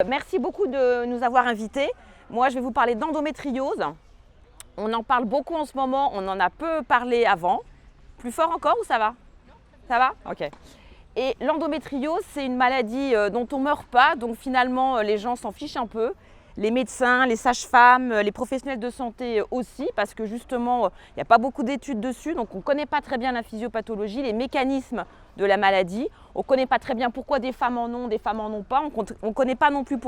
Merci beaucoup de nous avoir invités. Moi, je vais vous parler d'endométriose. On en parle beaucoup en ce moment, on en a peu parlé avant. Plus fort encore ou ça va? Ça va? Ok. Et l'endométriose, c'est une maladie dont on ne meurt pas, donc finalement, les gens s'en fichent un peu. Les médecins, les sages-femmes, les professionnels de santé aussi, parce que justement, il n'y a pas beaucoup d'études dessus, donc on ne connaît pas très bien la physiopathologie, les mécanismes de la maladie. On ne connaît pas très bien pourquoi des femmes en ont, des femmes en ont pas. On ne connaît pas non plus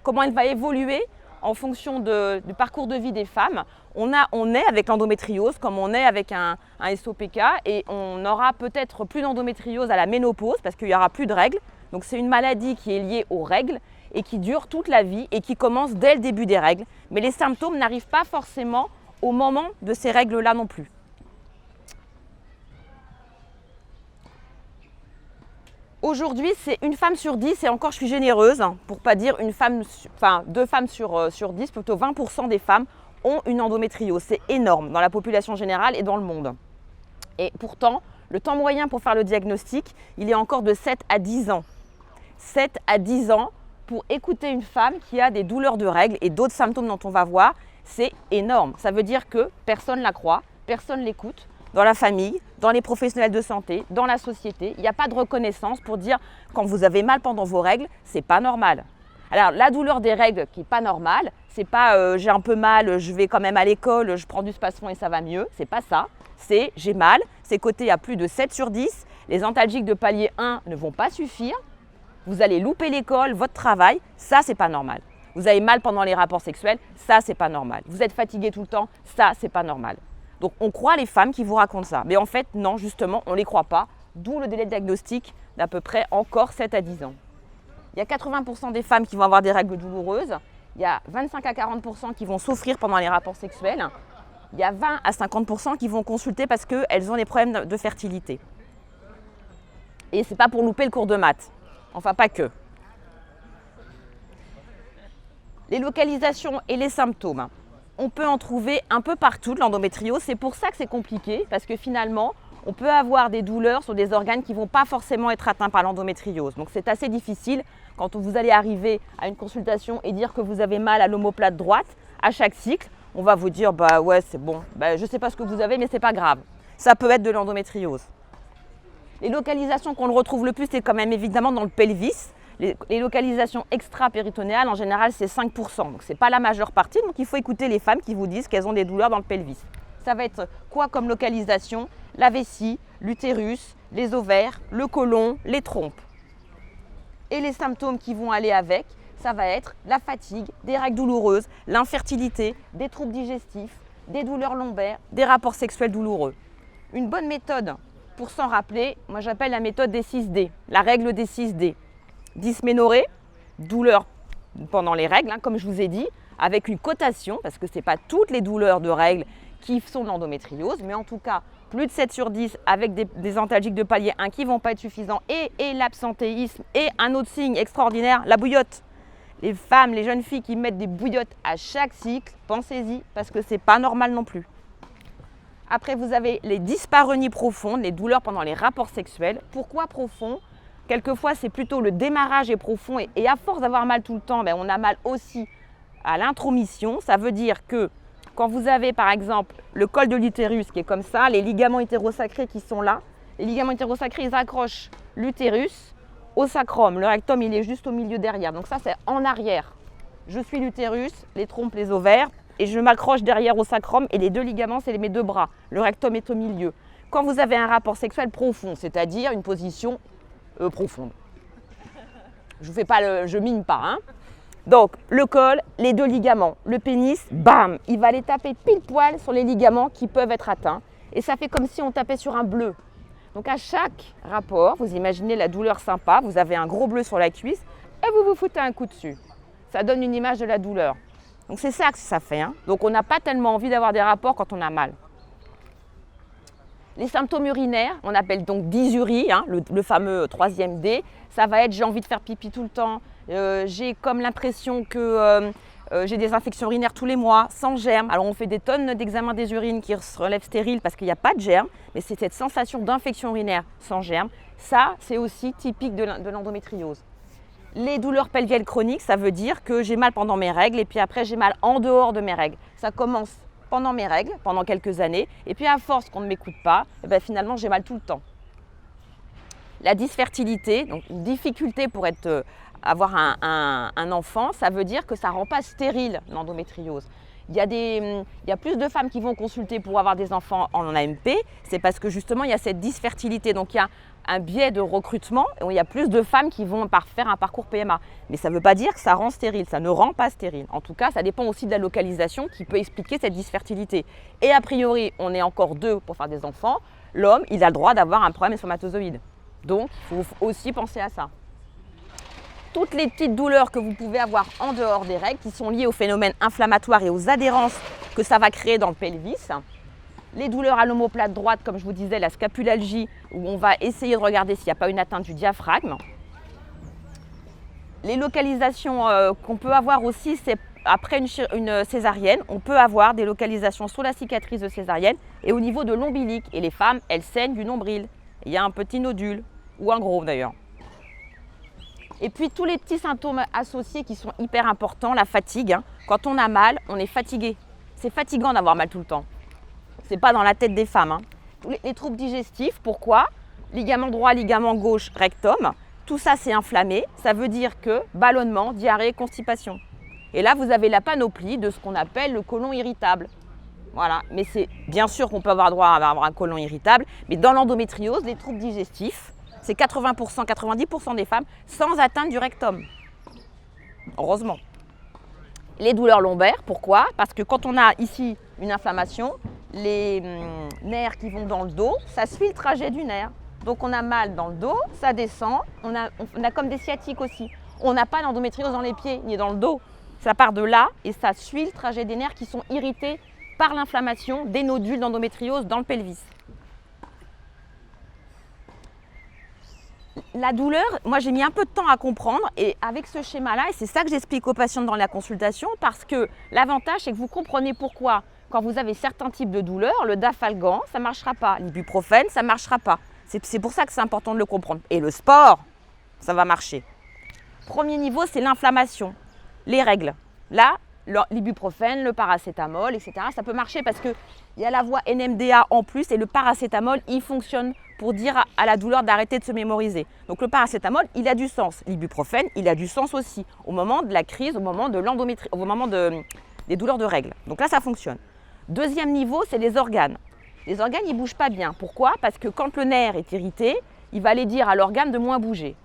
comment elle va évoluer en fonction du parcours de vie des femmes. On est avec l'endométriose comme on est avec un SOPK et on aura peut-être plus d'endométriose à la ménopause parce qu'il n'y aura plus de règles. Donc c'est une maladie qui est liée aux règles et qui dure toute la vie et qui commence dès le début des règles. Mais les symptômes n'arrivent pas forcément au moment de ces règles-là non plus. Aujourd'hui, c'est une femme sur 10, et encore je suis généreuse, pour ne pas dire deux femmes sur 10, plutôt 20% des femmes ont une endométriose. C'est énorme dans la population générale et dans le monde. Et pourtant, le temps moyen pour faire le diagnostic, il est encore de 7 à 10 ans. 7 à 10 ans pour écouter une femme qui a des douleurs de règles et d'autres symptômes dont on va voir, c'est énorme. Ça veut dire que personne ne la croit, personne ne l'écoute. Dans la famille, dans les professionnels de santé, dans la société, il n'y a pas de reconnaissance pour dire quand vous avez mal pendant vos règles, c'est pas normal. Alors la douleur des règles qui n'est pas normale, c'est pas j'ai un peu mal, je vais quand même à l'école, je prends du Spasfon et ça va mieux, c'est pas ça. C'est j'ai mal, c'est coté à plus de 7 sur 10, les antalgiques de palier 1 ne vont pas suffire, vous allez louper l'école, votre travail, ça c'est pas normal. Vous avez mal pendant les rapports sexuels, ça c'est pas normal. Vous êtes fatigué tout le temps, ça c'est pas normal. Donc on croit les femmes qui vous racontent ça. Mais en fait, non, justement, on ne les croit pas. D'où le délai de diagnostic d'à peu près encore 7 à 10 ans. Il y a 80% des femmes qui vont avoir des règles douloureuses. Il y a 25 à 40% qui vont souffrir pendant les rapports sexuels. Il y a 20 à 50% qui vont consulter parce qu'elles ont des problèmes de fertilité. Et ce n'est pas pour louper le cours de maths. Enfin, pas que. Les localisations et les symptômes. On peut en trouver un peu partout de l'endométriose. C'est pour ça que c'est compliqué, parce que finalement, on peut avoir des douleurs sur des organes qui ne vont pas forcément être atteints par l'endométriose. Donc c'est assez difficile quand vous allez arriver à une consultation et dire que vous avez mal à l'omoplate droite. À chaque cycle, on va vous dire bah ouais c'est bon, je ne sais pas ce que vous avez mais c'est pas grave. Ça peut être de l'endométriose. Les localisations qu'on le retrouve le plus, c'est quand même évidemment dans le pelvis. Les localisations extra-péritonéales, en général, c'est 5%. Donc, ce n'est pas la majeure partie. Donc, il faut écouter les femmes qui vous disent qu'elles ont des douleurs dans le pelvis. Ça va être quoi comme localisation? La vessie, l'utérus, les ovaires, le côlon, les trompes. Et les symptômes qui vont aller avec, ça va être la fatigue, des règles douloureuses, l'infertilité, des troubles digestifs, des douleurs lombaires, des rapports sexuels douloureux. Une bonne méthode pour s'en rappeler, moi j'appelle la méthode des 6D, la règle des 6D. Dysménorrhée, douleur pendant les règles, comme je vous ai dit, avec une cotation, parce que ce n'est pas toutes les douleurs de règles qui sont de l'endométriose, mais en tout cas, plus de 7 sur 10 avec des antalgiques de palier 1 qui ne vont pas être suffisants, et l'absentéisme, et un autre signe extraordinaire, la bouillotte. Les femmes, les jeunes filles qui mettent des bouillottes à chaque cycle, pensez-y, parce que ce n'est pas normal non plus. Après, vous avez les dyspareunies profondes, les douleurs pendant les rapports sexuels. Pourquoi profond? Quelquefois, c'est plutôt le démarrage est profond et à force d'avoir mal tout le temps, on a mal aussi à l'intromission. Ça veut dire que quand vous avez par exemple le col de l'utérus qui est comme ça, les ligaments hétérosacrés qui sont là, les ligaments hétérosacrés ils accrochent l'utérus au sacrum. Le rectum il est juste au milieu derrière, donc ça c'est en arrière. Je suis l'utérus, les trompes, les ovaires et je m'accroche derrière au sacrum et les deux ligaments c'est mes deux bras. Le rectum est au milieu. Quand vous avez un rapport sexuel profond, c'est-à-dire une position profonde. Je mine pas. Donc, le col, les deux ligaments, le pénis, bam, il va les taper pile poil sur les ligaments qui peuvent être atteints. Et ça fait comme si on tapait sur un bleu. Donc, à chaque rapport, vous imaginez la douleur sympa, vous avez un gros bleu sur la cuisse et vous vous foutez un coup dessus. Ça donne une image de la douleur. Donc, c'est ça que ça fait. Donc, on n'a pas tellement envie d'avoir des rapports quand on a mal. Les symptômes urinaires, on appelle donc dysurie, le fameux 3e D, ça va être j'ai envie de faire pipi tout le temps, j'ai comme l'impression que j'ai des infections urinaires tous les mois, sans germes. Alors on fait des tonnes d'examens des urines qui se relèvent stériles parce qu'il n'y a pas de germes, mais c'est cette sensation d'infection urinaire sans germes, ça c'est aussi typique de l'endométriose. Les douleurs pelviennes chroniques, ça veut dire que j'ai mal pendant mes règles et puis après j'ai mal en dehors de mes règles. Ça commence pendant mes règles, pendant quelques années, et puis à force qu'on ne m'écoute pas, et bien finalement j'ai mal tout le temps. La dysfertilité, donc une difficulté pour avoir un enfant, ça veut dire que ça ne rend pas stérile l'endométriose. Il y a plus de femmes qui vont consulter pour avoir des enfants en AMP, c'est parce que justement il y a cette dysfertilité. Donc il y a un biais de recrutement où il y a plus de femmes qui vont faire un parcours PMA. Mais ça ne veut pas dire que ça rend stérile, ça ne rend pas stérile. En tout cas, ça dépend aussi de la localisation qui peut expliquer cette dysfertilité. Et a priori, on est encore deux pour faire des enfants. L'homme, il a le droit d'avoir un problème spermatozoïde. Donc, il faut aussi penser à ça. Toutes les petites douleurs que vous pouvez avoir en dehors des règles qui sont liées aux phénomènes inflammatoires et aux adhérences que ça va créer dans le pelvis. Les douleurs à l'omoplate droite, comme je vous disais, la scapulalgie, où on va essayer de regarder s'il n'y a pas une atteinte du diaphragme. Les localisations qu'on peut avoir aussi, c'est après une césarienne, on peut avoir des localisations sur la cicatrice de césarienne et au niveau de l'ombilic. Et les femmes, elles saignent du nombril. Il y a un petit nodule, ou un gros d'ailleurs. Et puis tous les petits symptômes associés qui sont hyper importants, la fatigue. Quand on a mal, on est fatigué. C'est fatigant d'avoir mal tout le temps. C'est pas dans la tête des femmes. Les troubles digestifs, pourquoi? Ligament droit, ligament gauche, rectum. Tout ça, c'est inflammé. Ça veut dire que ballonnement, diarrhée, constipation. Et là, vous avez la panoplie de ce qu'on appelle le côlon irritable. Voilà. Mais c'est bien sûr qu'on peut avoir droit à avoir un côlon irritable. Mais dans l'endométriose, les troubles digestifs, c'est 80%, 90% des femmes sans atteinte du rectum. Heureusement. Les douleurs lombaires, pourquoi? Parce que quand on a ici une inflammation, les nerfs qui vont dans le dos, ça suit le trajet du nerf. Donc on a mal dans le dos, ça descend, on a comme des sciatiques aussi. On n'a pas d'endométriose dans les pieds ni dans le dos. Ça part de là et ça suit le trajet des nerfs qui sont irrités par l'inflammation des nodules d'endométriose dans le pelvis. La douleur, moi j'ai mis un peu de temps à comprendre et avec ce schéma-là, et c'est ça que j'explique aux patientes dans la consultation, parce que l'avantage c'est que vous comprenez pourquoi quand vous avez certains types de douleurs, le dafalgan, ça ne marchera pas, l'ibuprofène, ça ne marchera pas. C'est pour ça que c'est important de le comprendre. Et le sport, ça va marcher. Premier niveau, c'est l'inflammation, les règles. Là, l'ibuprofène, le paracétamol, etc., ça peut marcher parce qu'il y a la voie NMDA en plus et le paracétamol, il fonctionne pour dire à la douleur d'arrêter de se mémoriser. Donc le paracétamol, il a du sens. L'ibuprofène, il a du sens aussi au moment de la crise, au moment de l'endométriose, au moment des douleurs de règles. Donc là, ça fonctionne. Deuxième niveau, c'est les organes. Les organes, ils ne bougent pas bien. Pourquoi? Parce que quand le nerf est irrité, il va aller dire à l'organe de moins bouger.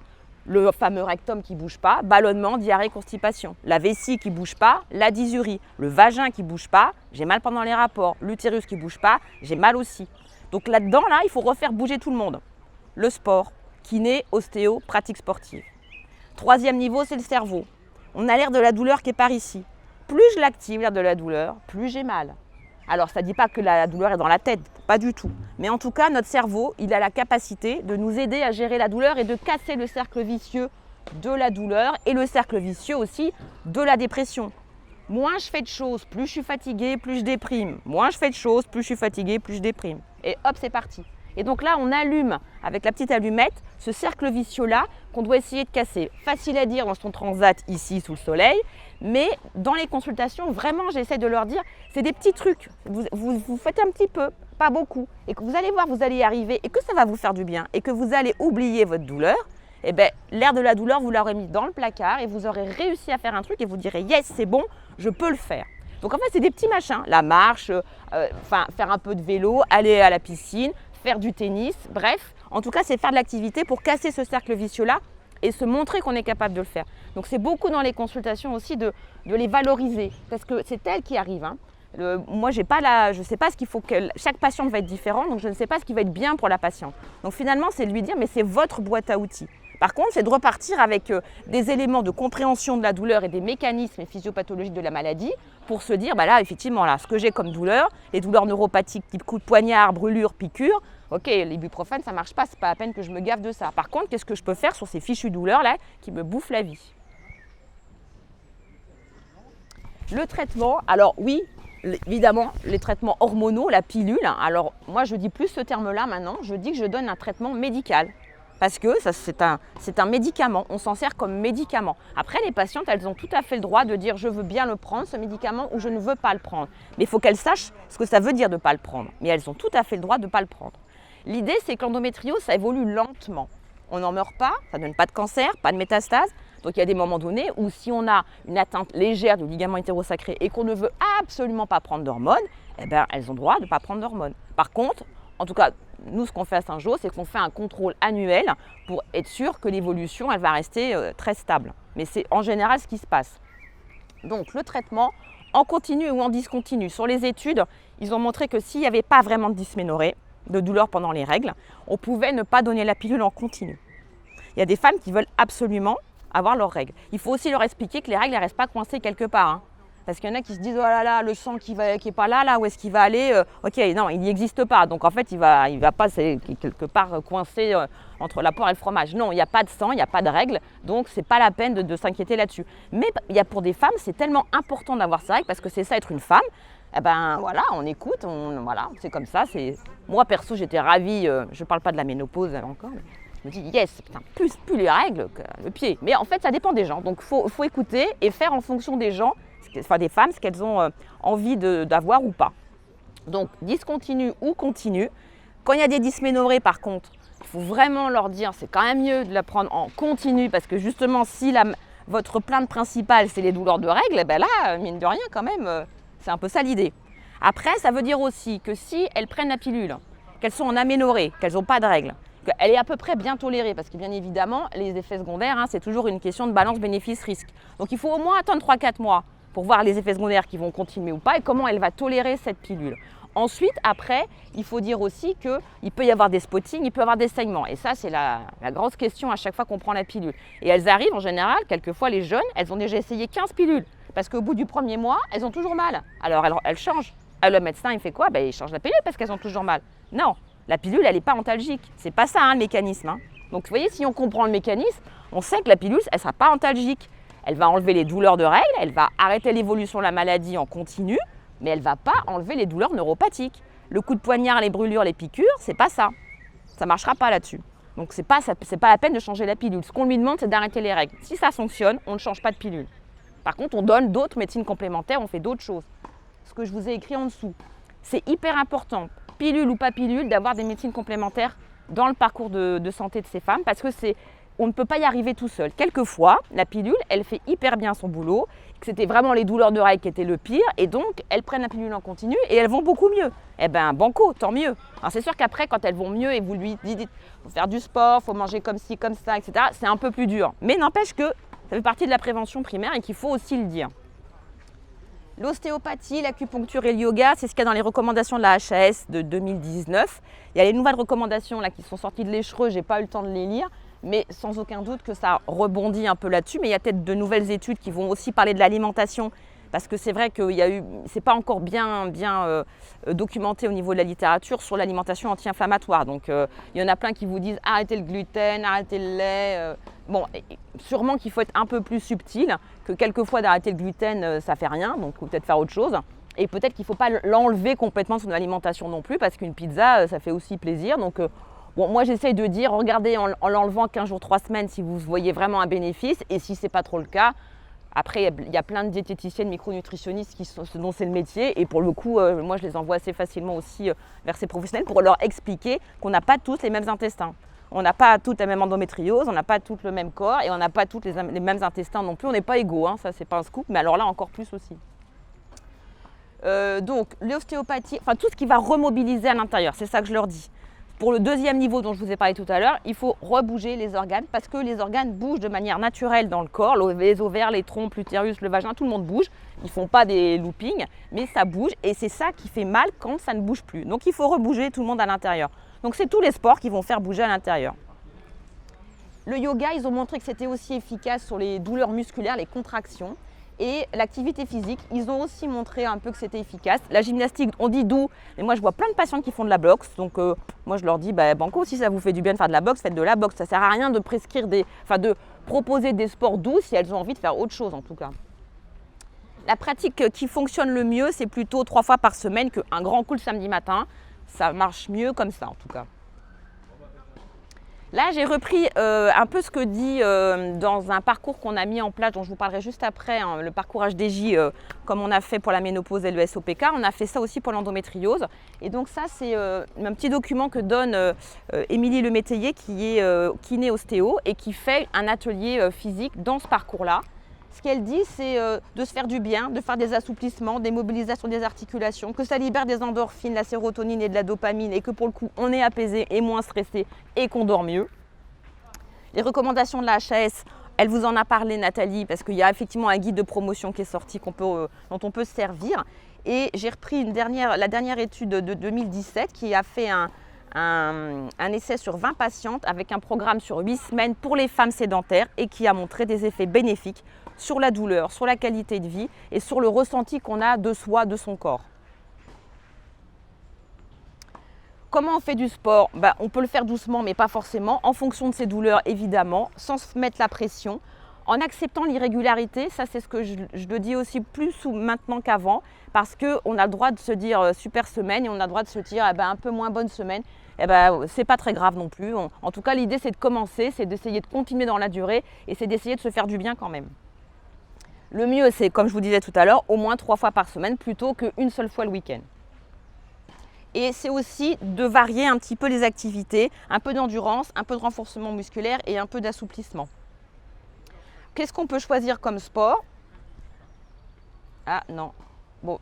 Le fameux rectum qui ne bouge pas, ballonnement, diarrhée, constipation. La vessie qui ne bouge pas, la dysurie. Le vagin qui ne bouge pas, j'ai mal pendant les rapports. L'utérus qui ne bouge pas, j'ai mal aussi. Donc là-dedans, il faut refaire bouger tout le monde. Le sport, kiné, ostéo, pratique sportive. Troisième niveau, c'est le cerveau. On a l'air de la douleur qui est par ici. Plus je l'active, l'air de la douleur, plus j'ai mal. Alors, ça ne dit pas que la douleur est dans la tête, pas du tout. Mais en tout cas, notre cerveau, il a la capacité de nous aider à gérer la douleur et de casser le cercle vicieux de la douleur et le cercle vicieux aussi de la dépression. Moins je fais de choses, plus je suis fatiguée, plus je déprime. Moins je fais de choses, plus je suis fatiguée, plus je déprime. Et hop, c'est parti. Et donc là, on allume avec la petite allumette ce cercle vicieux-là qu'on doit essayer de casser. Facile à dire dans son transat ici sous le soleil, mais dans les consultations, vraiment, j'essaie de leur dire, c'est des petits trucs. Vous faites un petit peu, pas beaucoup, et que vous allez voir, vous allez y arriver, et que ça va vous faire du bien, et que vous allez oublier votre douleur. Eh bien, l'air de la douleur, vous l'aurez mis dans le placard, et vous aurez réussi à faire un truc, et vous direz, yes, c'est bon, je peux le faire. Donc en fait, c'est des petits machins, la marche, faire un peu de vélo, aller à la piscine, faire du tennis, bref. En tout cas, c'est faire de l'activité pour casser ce cercle vicieux-là et se montrer qu'on est capable de le faire. Donc c'est beaucoup dans les consultations aussi de les valoriser, parce que c'est elles qui arrivent. Moi, je ne sais pas ce qu'il faut que... Chaque patiente va être différente, donc je ne sais pas ce qui va être bien pour la patiente. Donc finalement, c'est de lui dire, mais c'est votre boîte à outils. Par contre, c'est de repartir avec des éléments de compréhension de la douleur et des mécanismes physiopathologiques de la maladie pour se dire, bah là, effectivement, là, ce que j'ai comme douleur, les douleurs neuropathiques type coup de poignard, brûlure, piqûre, ok, l'ibuprofène, ça ne marche pas, c'est pas la peine que je me gaffe de ça. Par contre, qu'est-ce que je peux faire sur ces fichues douleurs-là qui me bouffent la vie? Le traitement, alors oui, évidemment, les traitements hormonaux, la pilule. Alors moi, je dis plus ce terme-là maintenant, je dis que je donne un traitement médical. parce que c'est un médicament, on s'en sert comme médicament. Après, les patientes, elles ont tout à fait le droit de dire je veux bien le prendre, ce médicament, ou je ne veux pas le prendre. Mais il faut qu'elles sachent ce que ça veut dire de ne pas le prendre. Mais elles ont tout à fait le droit de ne pas le prendre. L'idée, c'est que l'endométriose, ça évolue lentement. On n'en meurt pas, ça ne donne pas de cancer, pas de métastase. Donc il y a des moments donnés où si on a une atteinte légère du ligament hétérosacré et qu'on ne veut absolument pas prendre d'hormones, eh ben, elles ont le droit de ne pas prendre d'hormones. Par contre, en tout cas, nous, ce qu'on fait à Saint-Jean, c'est qu'on fait un contrôle annuel pour être sûr que l'évolution, elle va rester très stable. Mais c'est en général ce qui se passe. Donc le traitement en continu ou en discontinu. Sur les études, ils ont montré que s'il n'y avait pas vraiment de dysménorrhée, de douleur pendant les règles, on pouvait ne pas donner la pilule en continu. Il y a des femmes qui veulent absolument avoir leurs règles. Il faut aussi leur expliquer que les règles ne restent pas coincées quelque part. Hein. Parce qu'il y en a qui se disent oh là là, le sang qui est pas là, où est-ce qu'il va aller ok, non, il n'y existe pas. Donc en fait, il va pas quelque part coincé entre la poire et le fromage. Non, il n'y a pas de sang, il n'y a pas de règles. Donc c'est pas la peine de s'inquiéter là-dessus. Mais pour des femmes, c'est tellement important d'avoir ces règles parce que c'est ça être une femme. Eh ben voilà, on écoute, voilà, c'est comme ça. Moi perso, j'étais ravie. Je parle pas de la ménopause encore. Mais je me dis, yes, putain, plus les règles que le pied. Mais en fait, ça dépend des gens. Donc, il faut écouter et faire en fonction des gens, enfin des femmes, ce qu'elles ont envie d'avoir ou pas. Donc, discontinu ou continu. Quand il y a des dysménorrhées, par contre, il faut vraiment leur dire, c'est quand même mieux de la prendre en continu parce que justement, si votre plainte principale, c'est les douleurs de règles, ben là, mine de rien, quand même, c'est un peu ça l'idée. Après, ça veut dire aussi que si elles prennent la pilule, qu'elles sont en aménorrhée, qu'elles n'ont pas de règles, elle est à peu près bien tolérée parce que bien évidemment, les effets secondaires, c'est toujours une question de balance bénéfice-risque. Donc il faut au moins attendre 3-4 mois pour voir les effets secondaires qui vont continuer ou pas et comment elle va tolérer cette pilule. Ensuite, après, il faut dire aussi qu'il peut y avoir des spottings, il peut y avoir des saignements. Et ça, c'est la grosse question à chaque fois qu'on prend la pilule. Et elles arrivent en général, quelquefois les jeunes, elles ont déjà essayé 15 pilules. Parce qu'au bout du premier mois, elles ont toujours mal. Alors elles changent. Le médecin, il fait quoi? Il change la pilule parce qu'elles ont toujours mal. Non. La pilule, elle n'est pas antalgique. C'est pas ça le mécanisme. Donc vous voyez, si on comprend le mécanisme, on sait que la pilule, elle ne sera pas antalgique. Elle va enlever les douleurs de règles, elle va arrêter l'évolution de la maladie en continu, mais elle ne va pas enlever les douleurs neuropathiques. Le coup de poignard, les brûlures, les piqûres, c'est pas ça. Ça ne marchera pas là-dessus. Donc c'est pas la peine de changer la pilule. Ce qu'on lui demande, c'est d'arrêter les règles. Si ça fonctionne, on ne change pas de pilule. Par contre, on donne d'autres médecines complémentaires, on fait d'autres choses. Ce que je vous ai écrit en dessous, c'est hyper important. Pilule ou pas pilule, d'avoir des médecines complémentaires dans le parcours de santé de ces femmes parce que on ne peut pas y arriver tout seul. Quelquefois, la pilule, elle fait hyper bien son boulot, que c'était vraiment les douleurs de règles qui étaient le pire et donc elles prennent la pilule en continu et elles vont beaucoup mieux. Eh bien, banco, tant mieux. Alors c'est sûr qu'après, quand elles vont mieux et vous lui dites faut faire du sport, faut manger comme ci, comme ça, etc., c'est un peu plus dur. Mais n'empêche que ça fait partie de la prévention primaire et qu'il faut aussi le dire. L'ostéopathie, l'acupuncture et le yoga, c'est ce qu'il y a dans les recommandations de la HAS de 2019. Il y a les nouvelles recommandations là, qui sont sorties de l'Échereux, je n'ai pas eu le temps de les lire, mais sans aucun doute que ça rebondit un peu là-dessus. Mais il y a peut-être de nouvelles études qui vont aussi parler de l'alimentation, parce que c'est vrai que c'est pas encore bien documenté au niveau de la littérature sur l'alimentation anti-inflammatoire. Donc il y en a plein qui vous disent arrêtez le gluten, arrêtez le lait. Bon, sûrement qu'il faut être un peu plus subtil, que quelquefois d'arrêter le gluten, ça fait rien, donc il faut peut-être faire autre chose. Et peut-être qu'il ne faut pas l'enlever complètement de son alimentation non plus, parce qu'une pizza, ça fait aussi plaisir. Donc bon, moi j'essaye de dire, regardez en l'enlevant 15 jours, 3 semaines si vous voyez vraiment un bénéfice, et si ce n'est pas trop le cas, après il y a plein de diététiciennes, micronutritionnistes dont c'est le métier, et pour le coup, moi je les envoie assez facilement aussi vers ces professionnels pour leur expliquer qu'on n'a pas tous les mêmes intestins. On n'a pas toutes la même endométriose, on n'a pas tous le même corps et on n'a pas tous les mêmes intestins non plus. On n'est pas égaux, ça c'est pas un scoop, mais alors là encore plus aussi. Donc l'ostéopathie, enfin tout ce qui va remobiliser à l'intérieur, c'est ça que je leur dis. Pour le deuxième niveau dont je vous ai parlé tout à l'heure, il faut rebouger les organes parce que les organes bougent de manière naturelle dans le corps. Les ovaires, les trompes, l'utérus, le vagin, tout le monde bouge. Ils ne font pas des loopings, mais ça bouge et c'est ça qui fait mal quand ça ne bouge plus. Donc il faut rebouger tout le monde à l'intérieur. Donc c'est tous les sports qui vont faire bouger à l'intérieur. Le yoga, ils ont montré que c'était aussi efficace sur les douleurs musculaires, les contractions. Et l'activité physique, ils ont aussi montré un peu que c'était efficace. La gymnastique, on dit doux, mais moi je vois plein de patients qui font de la boxe. Donc moi je leur dis, banco, si ça vous fait du bien de faire de la boxe, faites de la boxe. Ça ne sert à rien de prescrire de proposer des sports doux si elles ont envie de faire autre chose en tout cas. La pratique qui fonctionne le mieux, c'est plutôt 3 fois par semaine qu'un grand coup le samedi matin. Ça marche mieux comme ça en tout cas. Là, j'ai repris un peu ce que dit dans un parcours qu'on a mis en place, dont je vous parlerai juste après, hein, le parcours HDJ, comme on a fait pour la ménopause et le SOPK. On a fait ça aussi pour l'endométriose. Et donc ça, c'est un petit document que donne Émilie Lemétayer, qui est kiné ostéo et qui fait un atelier physique dans ce parcours-là. Ce qu'elle dit, c'est de se faire du bien, de faire des assouplissements, des mobilisations des articulations, que ça libère des endorphines, la sérotonine et de la dopamine, et que pour le coup, on est apaisé et moins stressé et qu'on dort mieux. Les recommandations de la HAS, elle vous en a parlé, Nathalie, parce qu'il y a effectivement un guide de promotion qui est sorti dont on peut se servir. Et j'ai repris la dernière étude de 2017 qui a fait un essai sur 20 patientes avec un programme sur 8 semaines pour les femmes sédentaires et qui a montré des effets bénéfiques sur la douleur, sur la qualité de vie et sur le ressenti qu'on a de soi, de son corps. Comment on fait du sport? On peut le faire doucement, mais pas forcément, en fonction de ses douleurs évidemment, sans se mettre la pression, en acceptant l'irrégularité. Ça, c'est ce que je le dis aussi plus maintenant qu'avant, parce qu'on a le droit de se dire super semaine et on a le droit de se dire un peu moins bonne semaine. C'est pas très grave non plus. En tout cas, l'idée, c'est de commencer, c'est d'essayer de continuer dans la durée et c'est d'essayer de se faire du bien quand même. Le mieux, c'est, comme je vous disais tout à l'heure, au moins 3 fois par semaine plutôt qu'une seule fois le week-end. Et c'est aussi de varier un petit peu les activités, un peu d'endurance, un peu de renforcement musculaire et un peu d'assouplissement. Qu'est-ce qu'on peut choisir comme sport? Ah non, bon,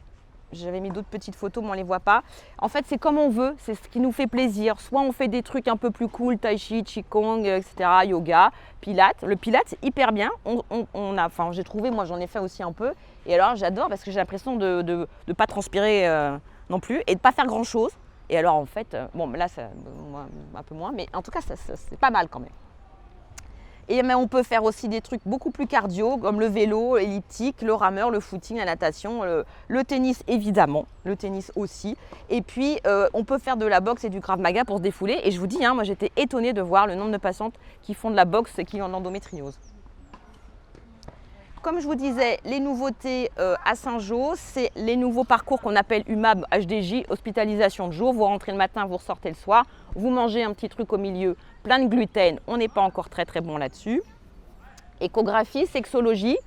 j'avais mis d'autres petites photos mais on ne les voit pas. En fait, c'est comme on veut, c'est ce qui nous fait plaisir. Soit on fait des trucs un peu plus cool, tai chi, qigong, etc., yoga, pilates. Le pilates, hyper bien. J'ai trouvé, moi j'en ai fait aussi un peu. Et alors j'adore parce que j'ai l'impression de ne pas transpirer non plus et de ne pas faire grand chose. Et alors en fait, là un peu moins, mais en tout cas c'est pas mal quand même. Et on peut faire aussi des trucs beaucoup plus cardio, comme le vélo, l'elliptique, le rameur, le footing, la natation, le tennis évidemment, le tennis aussi. Et puis on peut faire de la boxe et du Krav Maga pour se défouler. Et je vous dis, moi j'étais étonnée de voir le nombre de patientes qui font de la boxe et qui ont l'endométriose. Comme je vous disais, les nouveautés à Saint-Jean, c'est les nouveaux parcours qu'on appelle UMAB HDJ, hospitalisation de jour. Vous rentrez le matin, vous ressortez le soir, vous mangez un petit truc au milieu, plein de gluten, on n'est pas encore très bon là-dessus. Échographie, sexologie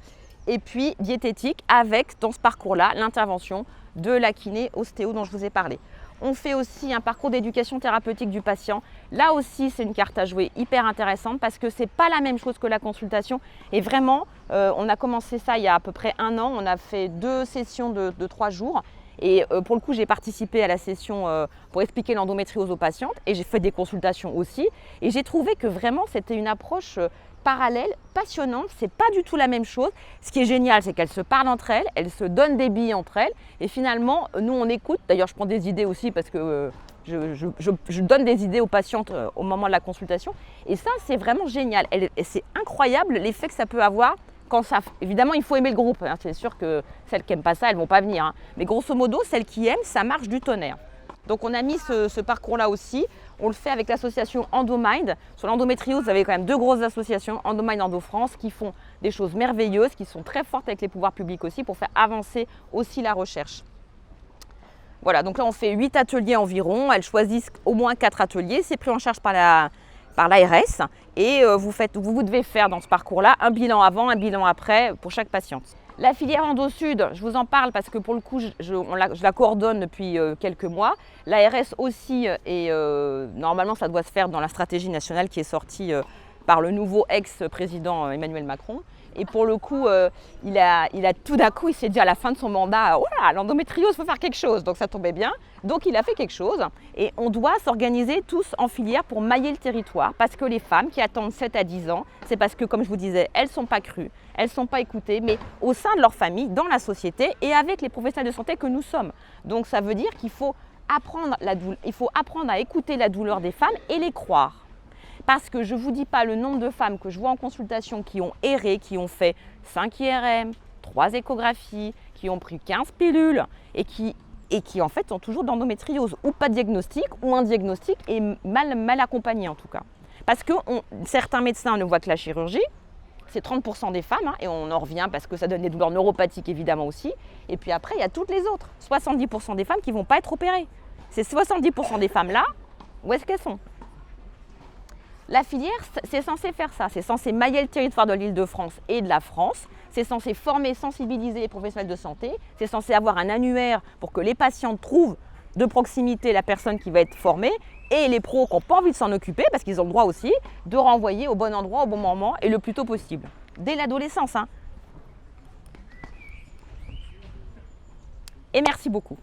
et puis diététique avec, dans ce parcours-là, l'intervention de la kiné ostéo dont je vous ai parlé. On fait aussi un parcours d'éducation thérapeutique du patient. Là aussi, c'est une carte à jouer hyper intéressante parce que ce n'est pas la même chose que la consultation. Et vraiment, on a commencé ça il y a à peu près 1 an. On a fait 2 sessions de 3 jours. Et pour le coup, j'ai participé à la session pour expliquer l'endométriose aux patientes. Et j'ai fait des consultations aussi. Et j'ai trouvé que vraiment, c'était une approche parallèle, passionnante, c'est pas du tout la même chose. Ce qui est génial, c'est qu'elles se parlent entre elles se donnent des billes entre elles, et finalement, nous on écoute. D'ailleurs, je prends des idées aussi parce que je donne des idées aux patientes au moment de la consultation, et ça, c'est vraiment génial. Et c'est incroyable l'effet que ça peut avoir. Évidemment, il faut aimer le groupe. C'est sûr que celles qui n'aiment pas ça, elles ne vont pas venir. Mais grosso modo, celles qui aiment, ça marche du tonnerre. Donc on a mis ce parcours-là aussi. On le fait avec l'association EndoMind. Sur l'endométriose, vous avez quand même 2 grosses associations, EndoMind, EndoFrance, qui font des choses merveilleuses, qui sont très fortes avec les pouvoirs publics aussi pour faire avancer aussi la recherche. Voilà, donc là on fait 8 ateliers environ. Elles choisissent au moins 4 ateliers. C'est pris en charge par l'ARS et vous devez faire dans ce parcours-là un bilan avant, un bilan après pour chaque patiente. La filière Endo-Sud, je vous en parle parce que pour le coup, je la coordonne depuis quelques mois. L'ARS aussi, et normalement ça doit se faire dans la stratégie nationale qui est sortie par le nouveau ex-président Emmanuel Macron. Et pour le coup, il a tout d'un coup, il s'est dit à la fin de son mandat, voilà, l'endométriose, il faut faire quelque chose. Donc ça tombait bien. Donc il a fait quelque chose. Et on doit s'organiser tous en filière pour mailler le territoire. Parce que les femmes qui attendent 7 à 10 ans, c'est parce que, comme je vous disais, elles ne sont pas crues, elles ne sont pas écoutées, mais au sein de leur famille, dans la société et avec les professionnels de santé que nous sommes. Donc ça veut dire qu'il faut apprendre à écouter la douleur des femmes et les croire. Parce que je ne vous dis pas le nombre de femmes que je vois en consultation qui ont erré, qui ont fait 5 IRM, 3 échographies, qui ont pris 15 pilules et qui en fait ont toujours d'endométriose ou pas de diagnostic ou un diagnostic et mal accompagné en tout cas. Parce que certains médecins ne voient que la chirurgie, c'est 30% des femmes et on en revient parce que ça donne des douleurs neuropathiques évidemment aussi. Et puis après, il y a toutes les autres, 70% des femmes qui ne vont pas être opérées. Ces 70% des femmes là, où est-ce qu'elles sont ? La filière, c'est censé faire ça, c'est censé mailler le territoire de l'Île-de-France et de la France, c'est censé former, sensibiliser les professionnels de santé, c'est censé avoir un annuaire pour que les patients trouvent de proximité la personne qui va être formée et les pros qui n'ont pas envie de s'en occuper, parce qu'ils ont le droit aussi, de renvoyer au bon endroit, au bon moment et le plus tôt possible, dès l'adolescence. Et merci beaucoup.